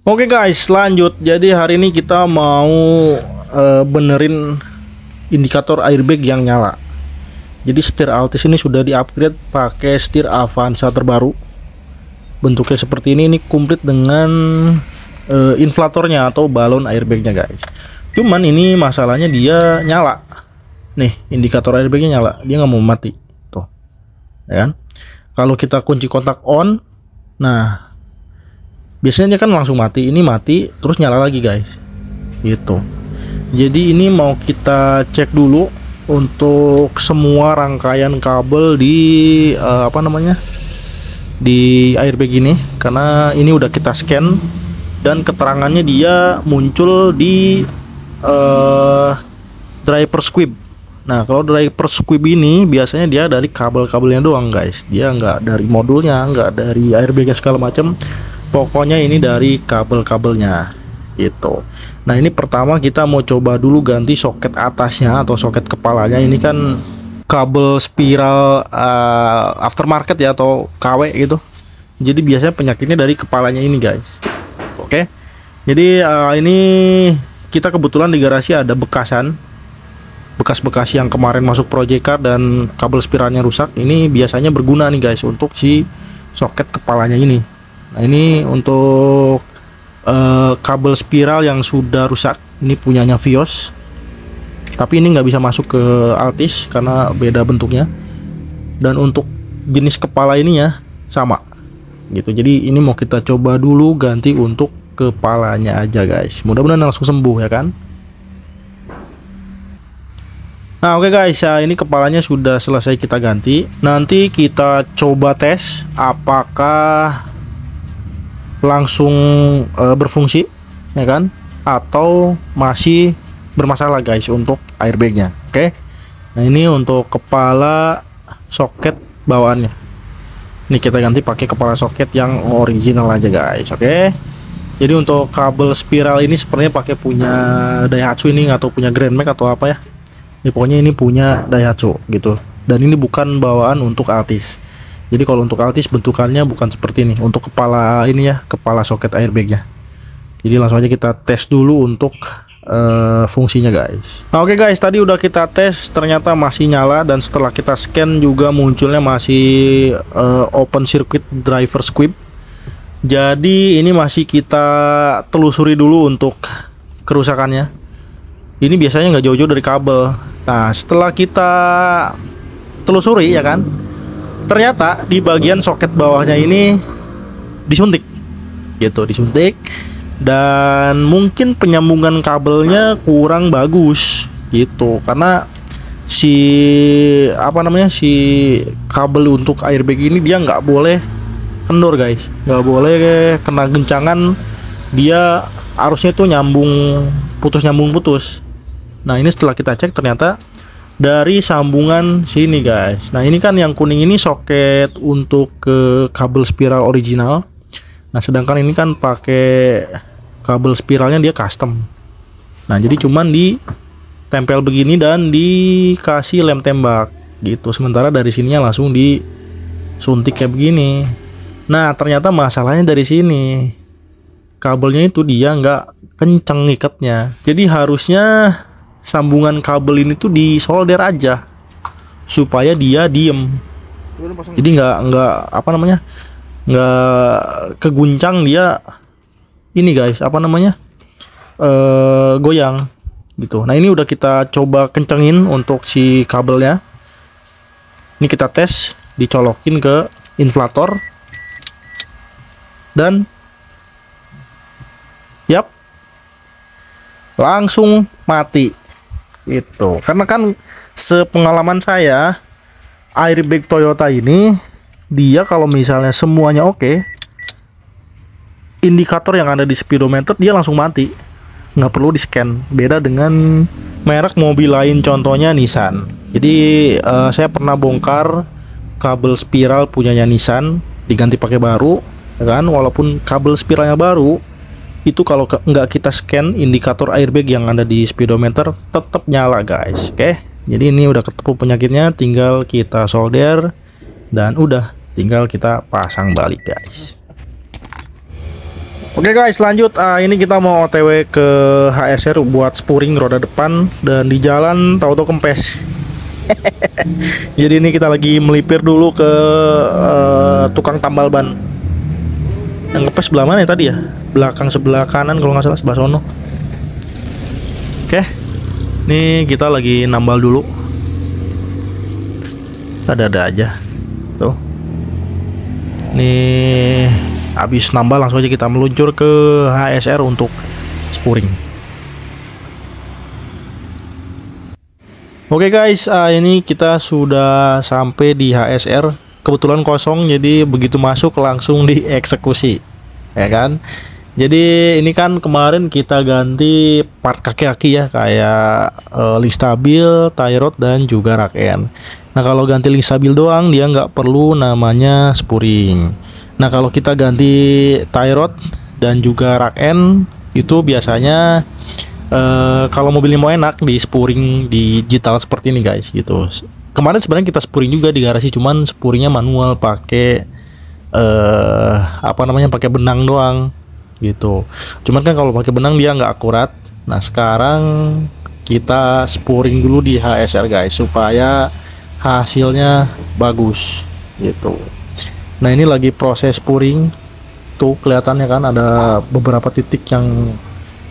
Oke guys, lanjut. Jadi hari ini kita mau benerin indikator airbag yang nyala. Jadi setir Altis ini sudah di-upgrade pakai setir Avanza terbaru. Bentuknya seperti ini komplit dengan inflatornya atau balon airbagnya guys. Cuman ini masalahnya dia nyala. Nih, indikator airbagnya nyala, dia nggak mau mati. Tuh, ya kan? Kalau kita kunci kontak on, nah biasanya dia kan langsung mati. Ini mati terus nyala lagi guys, gitu. Jadi ini mau kita cek dulu untuk semua rangkaian kabel di di airbag ini, karena ini udah kita scan dan keterangannya dia muncul di driver squib. Nah, kalau driver squib ini biasanya dia dari kabel-kabelnya doang guys, dia nggak dari modulnya, nggak dari airbagnya segala macam. Pokoknya ini dari kabel-kabelnya gitu. Nah, ini pertama kita mau coba dulu ganti soket atasnya atau soket kepalanya. Ini kan kabel spiral aftermarket ya, atau KW gitu. Jadi biasanya penyakitnya dari kepalanya ini guys. Oke. Jadi ini kita kebetulan di garasi ada bekas-bekas yang kemarin masuk project car dan kabel spiralnya rusak. Ini biasanya berguna nih guys untuk si soket kepalanya ini. Nah, ini untuk kabel spiral yang sudah rusak, ini punyanya Vios, tapi ini nggak bisa masuk ke Altis karena beda bentuknya. Dan untuk jenis kepala ini ya sama gitu. Jadi ini mau kita coba dulu ganti untuk kepalanya aja guys, mudah-mudahan langsung sembuh ya kan. Nah oke guys, ini kepalanya sudah selesai kita ganti. Nanti kita coba tes apakah langsung berfungsi ya kan, atau masih bermasalah guys untuk airbagnya. Oke. Nah ini untuk kepala soket bawaannya, ini kita ganti pakai kepala soket yang original aja guys. Oke. Jadi untuk kabel spiral ini sebenarnya pakai punya Daihatsu ini, atau punya Grandmax atau apa ya. Ini pokoknya ini punya Daihatsu gitu. Dan ini bukan bawaan untuk Altis. Jadi kalau untuk Altis bentukannya bukan seperti ini. Untuk kepala ini ya, kepala soket airbagnya. Jadi langsung aja kita tes dulu untuk fungsinya guys. Nah, oke guys, tadi udah kita tes, ternyata masih nyala. Dan setelah kita scan juga munculnya masih open circuit driver squib. Jadi ini masih kita telusuri dulu untuk kerusakannya. Ini biasanya nggak jauh-jauh dari kabel. Nah setelah kita telusuri ya kan, ternyata di bagian soket bawahnya ini disuntik gitu, disuntik. Dan mungkin penyambungan kabelnya kurang bagus gitu, karena si si kabel untuk airbag ini dia nggak boleh kendor guys, nggak boleh kena gencangan. Dia arusnya tuh nyambung putus. Nah ini setelah kita cek ternyata dari sambungan sini guys. Nah ini kan yang kuning ini soket untuk ke kabel spiral original. Nah sedangkan ini kan pakai kabel spiralnya dia custom. Nah jadi cuman ditempel begini dan dikasih lem tembak gitu. Sementara dari sininya langsung disuntik kayak begini. Nah ternyata masalahnya dari sini, kabelnya itu dia nggak kenceng ngikatnya. Jadi harusnya sambungan kabel ini tuh disolder aja supaya dia diem. Jadi nggak nggak keguncang dia ini guys, goyang gitu. Nah ini udah kita coba kencengin untuk si kabelnya. Ini kita tes, dicolokin ke inflator dan yap, langsung mati itu. Karena kan sepengalaman saya, airbag Toyota ini dia kalau misalnya semuanya oke, indikator yang ada di speedometer dia langsung mati, nggak perlu di scan. Beda dengan merek mobil lain, contohnya Nissan. Jadi saya pernah bongkar kabel spiral punyanya Nissan, diganti pakai baru kan, walaupun kabel spiralnya baru itu kalau nggak kita scan indikator airbag yang ada di speedometer tetap nyala guys. Oke, jadi ini udah ketemu penyakitnya, tinggal kita solder dan udah tinggal kita pasang balik guys. Oke guys, lanjut. Ini kita mau OTW ke HSR buat spuring roda depan, dan di jalan tahu-tahu kempes. Jadi ini kita lagi melipir dulu ke tukang tambal ban. Yang kempes sebelah mana ya tadi ya? Belakang sebelah kanan kalau nggak salah, sebelah sono. Oke, ini kita lagi nambal dulu. Ada aja tuh. Nih habis nambal langsung aja kita meluncur ke HSR untuk spuring. Oke guys, ini kita sudah sampai di HSR. Kebetulan kosong, jadi begitu masuk langsung dieksekusi, ya kan? Jadi ini kan kemarin kita ganti part kaki-kaki ya, kayak link stabil, tie rod, dan juga rack end. Nah kalau ganti link stabil doang dia nggak perlu namanya spuring. Nah kalau kita ganti tie rod dan juga rack end itu biasanya kalau mobilnya mau enak di spuring digital seperti ini guys gitu. Kemarin sebenarnya kita spuring juga di garasi, cuman spuringnya manual pakai pakai benang doang gitu. Cuman kan kalau pakai benang dia nggak akurat. Nah sekarang kita spuring dulu di HSR guys supaya hasilnya bagus gitu. Nah ini lagi proses spuring tuh, kelihatannya kan ada beberapa titik yang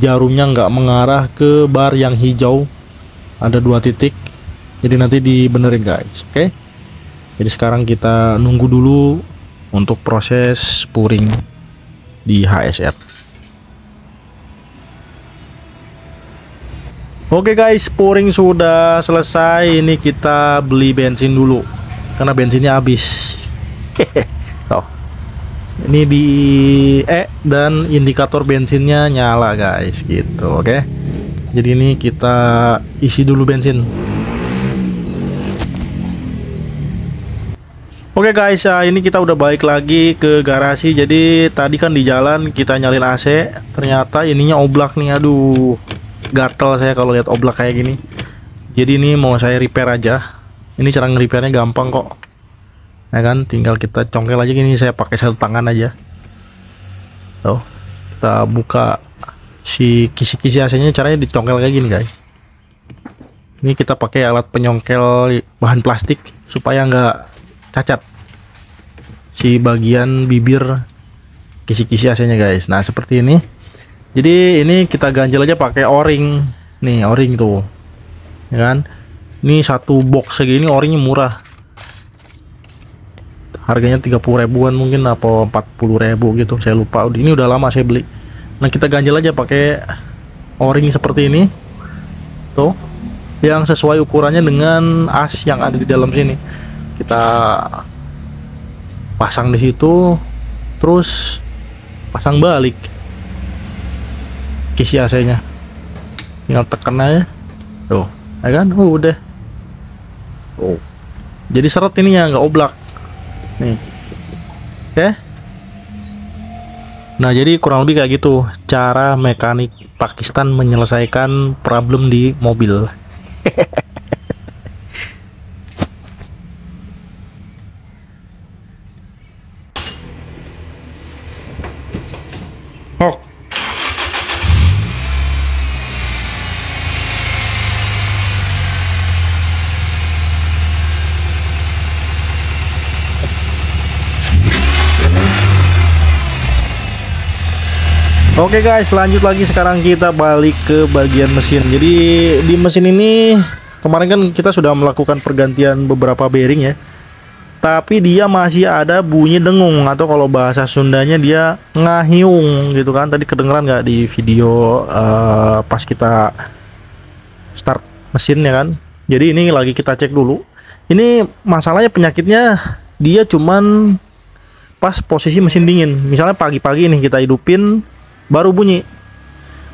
jarumnya nggak mengarah ke bar yang hijau, ada 2 titik, jadi nanti dibenerin guys. Oke, jadi sekarang kita nunggu dulu untuk proses spuring di HSR. Oke guys, spuring sudah selesai. Ini kita beli bensin dulu karena bensinnya habis. Oh, ini di dan indikator bensinnya nyala guys gitu. Oke, jadi ini kita isi dulu bensin. Oke guys, ini kita udah balik lagi ke garasi. Jadi tadi kan di jalan kita nyalin AC, ternyata ininya oblak nih. Aduh, gatel saya kalau lihat oblak kayak gini. Jadi ini mau saya repair aja. Ini cara nge-repairnya gampang kok, ya kan? Tinggal kita congkel aja gini. Saya pakai 1 tangan aja. Tuh, kita buka si kisi-kisi AC-nya, caranya dicongkel kayak gini guys. Ini kita pakai alat penyongkel bahan plastik supaya nggak cacat si bagian bibir kisi-kisi AC-nya guys. Nah seperti ini. Jadi ini kita ganjel aja pakai o-ring. Nih o-ring tuh, ya kan? Ini 1 box segini o-ringnya murah. Harganya 30 ribuan mungkin, apa 40 ribu gitu, saya lupa. Ini udah lama saya beli. Nah kita ganjel aja pakai o-ring seperti ini tuh, yang sesuai ukurannya dengan as yang ada di dalam sini. Kita pasang di situ, terus pasang balik kisi AC-nya, tinggal tekan aja tuh, ya kan? Udah. Jadi seret ininya nggak oblak nih. Oke. Nah jadi kurang lebih kayak gitu cara mekanik Pakistan menyelesaikan problem di mobil. Oh. Oke guys, lanjut lagi. Sekarang kita balik ke bagian mesin. Jadi di mesin ini kemarin kan kita sudah melakukan pergantian beberapa bearing ya, tapi dia masih ada bunyi dengung, atau kalau bahasa Sundanya dia ngahiung gitu kan. Tadi kedengeran nggak di video pas kita start mesin ya kan. Jadi ini lagi kita cek dulu. Ini masalahnya, penyakitnya dia cuman pas posisi mesin dingin. Misalnya pagi-pagi nih kita hidupin baru bunyi.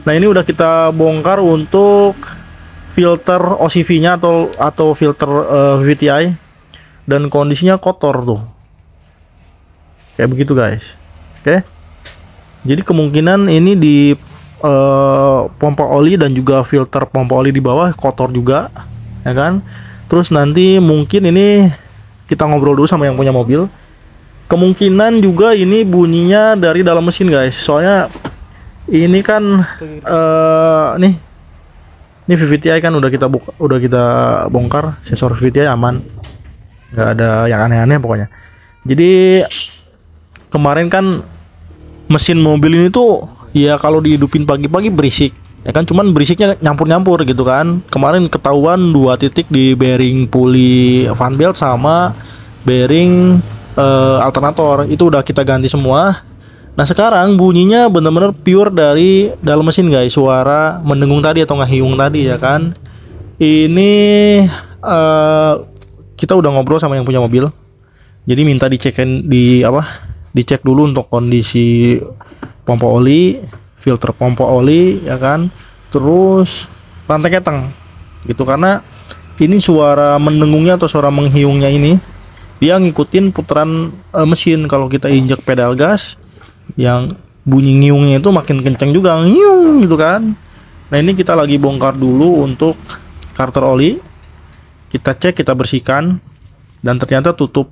Nah ini udah kita bongkar untuk filter OCV-nya atau filter VVTi, dan kondisinya kotor tuh, kayak begitu guys. Oke, jadi kemungkinan ini di pompa oli dan juga filter pompa oli di bawah kotor juga, ya kan. Terus nanti mungkin ini kita ngobrol dulu sama yang punya mobil. Kemungkinan juga ini bunyinya dari dalam mesin guys, soalnya ini kan nih ini VVTi kan udah kita bongkar, sensor VVTi aman, nggak ada yang aneh-aneh pokoknya. Jadi kemarin kan mesin mobil ini tuh ya kalau dihidupin pagi-pagi berisik ya kan, cuman berisiknya nyampur-nyampur gitu kan. Kemarin ketahuan 2 titik di bearing puli fan belt sama bearing alternator, itu udah kita ganti semua. Nah sekarang bunyinya bener-bener pure dari dalam mesin guys, suara mendengung tadi atau ngehiung tadi ya kan. Ini kita udah ngobrol sama yang punya mobil, jadi minta dicek dulu untuk kondisi pompa oli, filter pompa oli ya kan, terus rantai keteng gitu, karena ini suara mendengungnya atau suara menghiungnya ini dia ngikutin putaran mesin. Kalau kita injek pedal gas, yang bunyi ngiungnya itu makin kenceng juga, ngiung gitu kan. Nah ini kita lagi bongkar dulu untuk karter oli, kita cek, kita bersihkan, dan ternyata tutup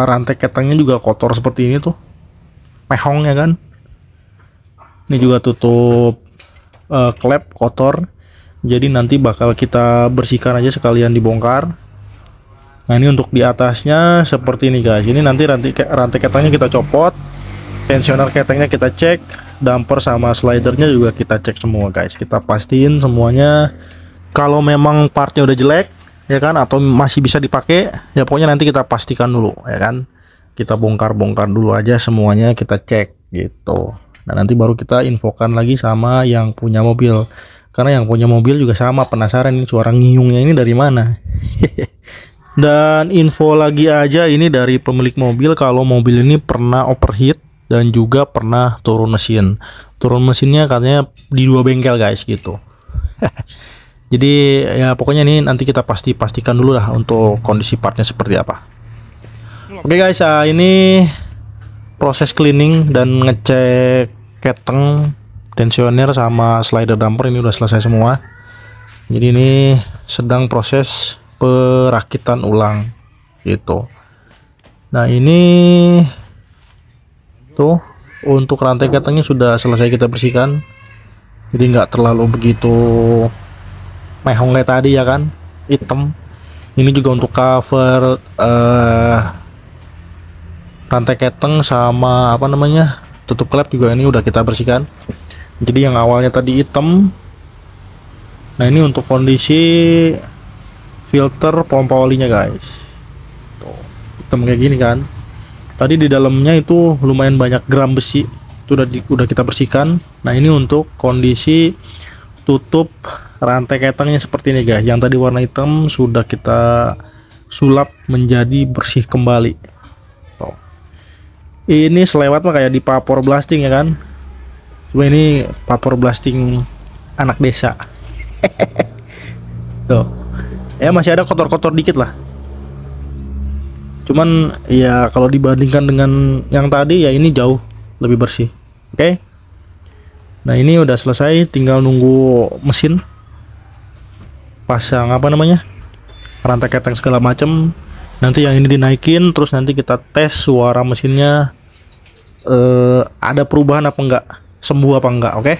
rantai ketengnya juga kotor seperti ini tuh, mehong ya kan. Ini juga tutup klep kotor, jadi nanti bakal kita bersihkan aja sekalian dibongkar. Nah ini untuk di atasnya seperti ini guys. Ini nanti rantai ketengnya kita copot, tensioner ketengnya kita cek, damper sama slidernya juga kita cek semua guys. Kita pastiin semuanya, kalau memang partnya udah jelek ya kan, atau masih bisa dipakai ya pokoknya nanti kita pastikan dulu ya kan. Kita bongkar dulu aja semuanya, kita cek gitu. Nah nanti baru kita infokan lagi sama yang punya mobil, karena yang punya mobil juga sama penasaran ini suara ngiungnya ini dari mana. Dan info lagi aja ini dari pemilik mobil, kalau mobil ini pernah overheat dan juga pernah turun mesin. Turun mesinnya katanya di 2 bengkel guys gitu. Jadi ya pokoknya ini nanti kita pastikan dulu lah untuk kondisi partnya seperti apa. Oke guys, ini proses cleaning dan ngecek keteng, tensioner sama slider damper ini udah selesai semua. Jadi ini sedang proses perakitan ulang gitu. Nah ini tuh untuk rantai ketengnya sudah selesai kita bersihkan, jadi nggak terlalu begitu mehong kayak tadi ya kan, hitam. Ini juga untuk cover rantai keteng sama tutup klep juga ini udah kita bersihkan. Jadi yang awalnya tadi hitam, nah ini untuk kondisi filter pompa olinya guys, tuh hitam kayak gini kan. Tadi di dalamnya itu lumayan banyak gram besi, itu udah kita bersihkan. Nah ini untuk kondisi tutup rantai ketengnya seperti ini guys, yang tadi warna hitam sudah kita sulap menjadi bersih kembali. Tuh. Ini selewat mah kayak di vapor blasting ya kan, cuma ini vapor blasting anak desa. Tuh ya masih ada kotor-kotor dikit lah, cuman ya kalau dibandingkan dengan yang tadi ya ini jauh lebih bersih. Oke. Nah ini udah selesai, tinggal nunggu mesin pasang rantai keteng segala macem. Nanti yang ini dinaikin, terus nanti kita tes suara mesinnya ada perubahan apa enggak, sembuh apa enggak. Oke.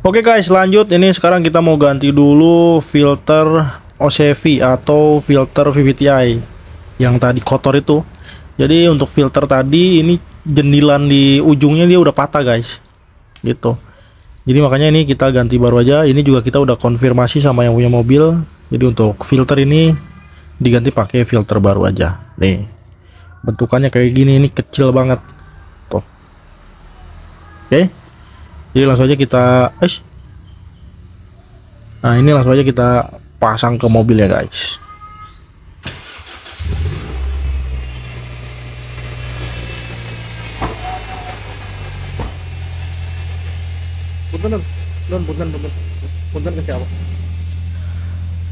Oke guys, lanjut. Ini sekarang kita mau ganti dulu filter OCV atau filter VVTi yang tadi kotor itu. Jadi untuk filter tadi ini jendilan di ujungnya dia udah patah guys, gitu. Jadi makanya ini kita ganti baru aja. Ini juga kita udah konfirmasi sama yang punya mobil. Jadi untuk filter ini diganti pakai filter baru aja. Nih bentukannya kayak gini, ini kecil banget tuh. Oke. Jadi langsung aja kita nah ini langsung aja kita pasang ke mobil ya guys. Punten ke siapa?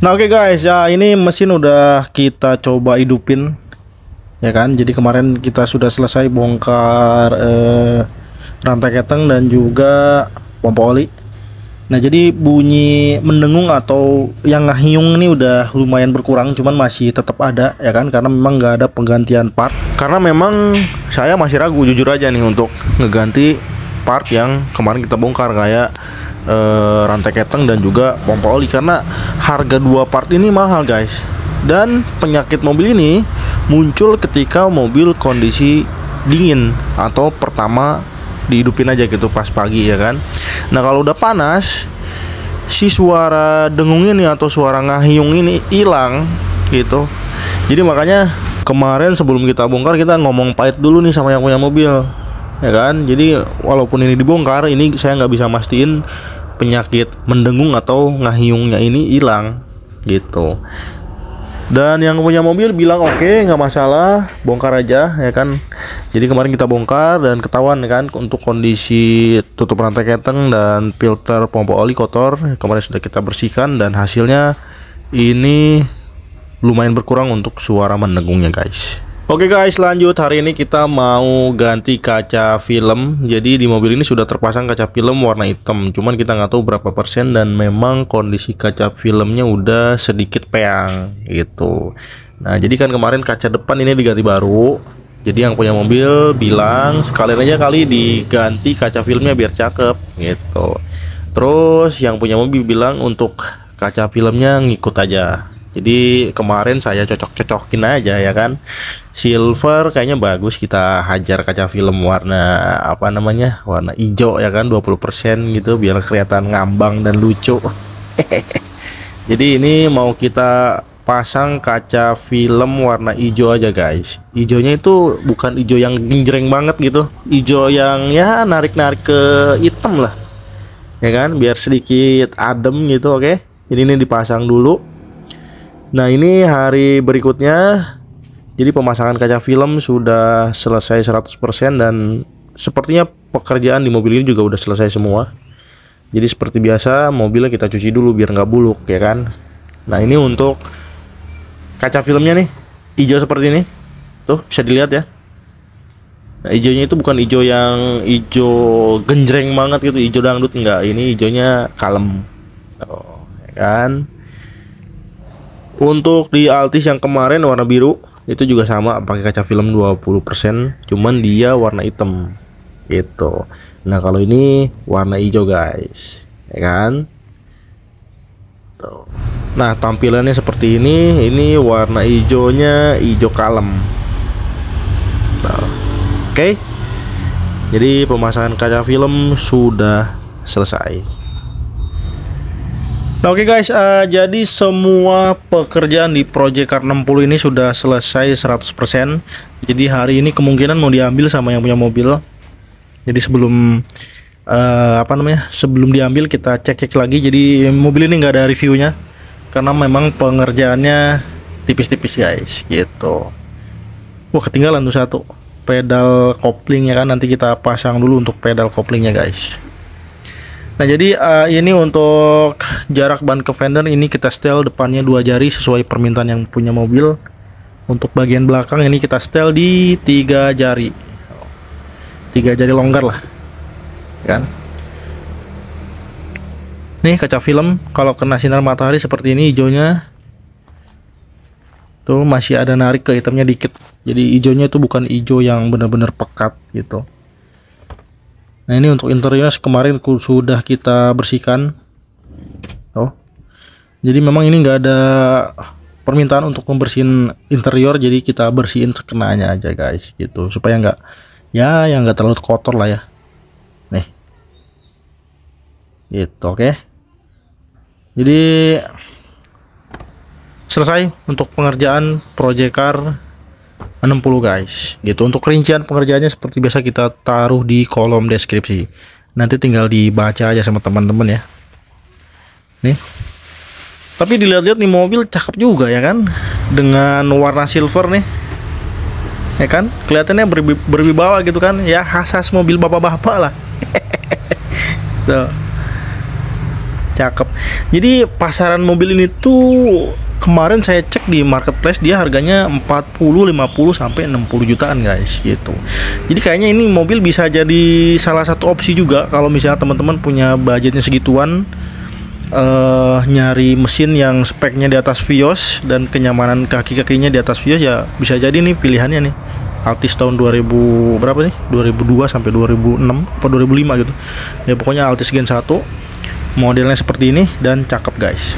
Nah oke guys, ya ini mesin udah kita coba hidupin ya kan. Jadi kemarin kita sudah selesai bongkar rantai keteng dan juga pompa oli. Nah, jadi bunyi mendengung atau yang ngahiung ini udah lumayan berkurang, cuman masih tetap ada ya kan, karena memang nggak ada penggantian part. Karena memang saya masih ragu jujur aja nih untuk ngeganti part yang kemarin kita bongkar, kayak rantai keteng dan juga pompa oli, karena harga dua part ini mahal guys. Dan penyakit mobil ini muncul ketika mobil kondisi dingin atau pertama dihidupin aja gitu pas pagi ya kan. Nah, kalau udah panas, si suara dengung ini atau suara ngahiung ini hilang gitu. Jadi makanya kemarin sebelum kita bongkar, kita ngomong pahit dulu nih sama yang punya mobil ya kan. Jadi walaupun ini dibongkar, ini saya nggak bisa mastiin penyakit mendengung atau ngahiungnya ini hilang gitu. Dan yang punya mobil bilang oke, nggak masalah, bongkar aja ya kan. Jadi kemarin kita bongkar dan ketahuan ya kan, untuk kondisi tutup rantai keteng dan filter pompa oli kotor. Kemarin sudah kita bersihkan dan hasilnya ini lumayan berkurang untuk suara mendengungnya guys. Oke guys, lanjut. Hari ini kita mau ganti kaca film. Jadi di mobil ini sudah terpasang kaca film warna hitam, cuman kita nggak tahu berapa persen, dan memang kondisi kaca filmnya udah sedikit peang gitu. Nah, jadi kan kemarin kaca depan ini diganti baru. Jadi yang punya mobil bilang sekalian aja kali diganti kaca filmnya biar cakep gitu. Terus yang punya mobil bilang untuk kaca filmnya ngikut aja. Jadi kemarin saya cocok-cocokin aja ya kan. Silver kayaknya bagus, kita hajar kaca film warna apa namanya, warna hijau ya kan, 20% gitu biar kelihatan ngambang dan lucu. Jadi ini mau kita pasang kaca film warna hijau aja guys. Hijaunya itu bukan hijau yang genjreng banget gitu, hijau yang ya narik-narik ke hitam lah ya kan, biar sedikit adem gitu. Oke, ini dipasang dulu. Nah, ini hari berikutnya. Jadi pemasangan kaca film sudah selesai 100% dan sepertinya pekerjaan di mobil ini juga udah selesai semua. Jadi seperti biasa mobilnya kita cuci dulu biar nggak buluk ya kan. Nah, ini untuk kaca filmnya nih, hijau seperti ini. Tuh, bisa dilihat ya. Nah, hijaunya itu bukan hijau yang hijau genjreng banget gitu, hijau dangdut, enggak. Ini hijaunya kalem. Oh, ya kan. Untuk di Altis yang kemarin warna biru, itu juga sama pakai kaca film 20%, cuman dia warna hitam gitu. Nah, kalau ini warna hijau guys ya kan. Tuh. Nah, tampilannya seperti ini warna hijaunya hijau kalem. Tuh. Oke. Jadi pemasangan kaca film sudah selesai. Nah, oke guys, jadi semua pekerjaan di Project Car 60 ini sudah selesai 100%. Jadi hari ini kemungkinan mau diambil sama yang punya mobil. Jadi sebelum sebelum diambil kita cek lagi. Jadi mobil ini nggak ada reviewnya karena memang pengerjaannya tipis-tipis guys gitu. Wah, ketinggalan tuh satu pedal koplingnya kan, nanti kita pasang dulu untuk pedal koplingnya guys. Nah, jadi ini untuk jarak ban ke fender ini kita setel depannya 2 jari sesuai permintaan yang punya mobil. Untuk bagian belakang ini kita setel di 3 jari, 3 jari longgar lah kan. Nih kaca film kalau kena sinar matahari seperti ini hijaunya tuh masih ada narik ke hitamnya dikit. Jadi hijaunya itu bukan hijau yang benar-benar pekat gitu. Nah, ini untuk interiornya kemarin sudah kita bersihkan. Oh, jadi memang ini nggak ada permintaan untuk membersihin interior, jadi kita bersihin sekenanya aja guys gitu, supaya nggak ya yang nggak terlalu kotor lah ya. Nih, gitu. Oke. Jadi selesai untuk pengerjaan Project Car 60 guys gitu. Untuk rincian pengerjaannya seperti biasa kita taruh di kolom deskripsi, nanti tinggal dibaca aja sama teman-teman ya. Nih, tapi dilihat-lihat nih mobil cakep juga ya kan, dengan warna silver nih ya kan, kelihatannya berwibawa gitu kan ya, khas mobil bapak-bapak lah. Tuh, cakep. Jadi pasaran mobil ini tuh kemarin saya cek di marketplace dia harganya 40, 50 sampai 60 jutaan guys gitu. Jadi kayaknya ini mobil bisa jadi salah satu opsi juga kalau misalnya teman-teman punya budgetnya segituan, nyari mesin yang speknya di atas Vios dan kenyamanan kaki-kakinya di atas Vios, ya bisa jadi nih pilihannya nih. Altis tahun 2000 berapa nih? 2002 sampai 2006 atau 2005 gitu. Ya pokoknya Altis Gen 1 modelnya seperti ini dan cakep guys.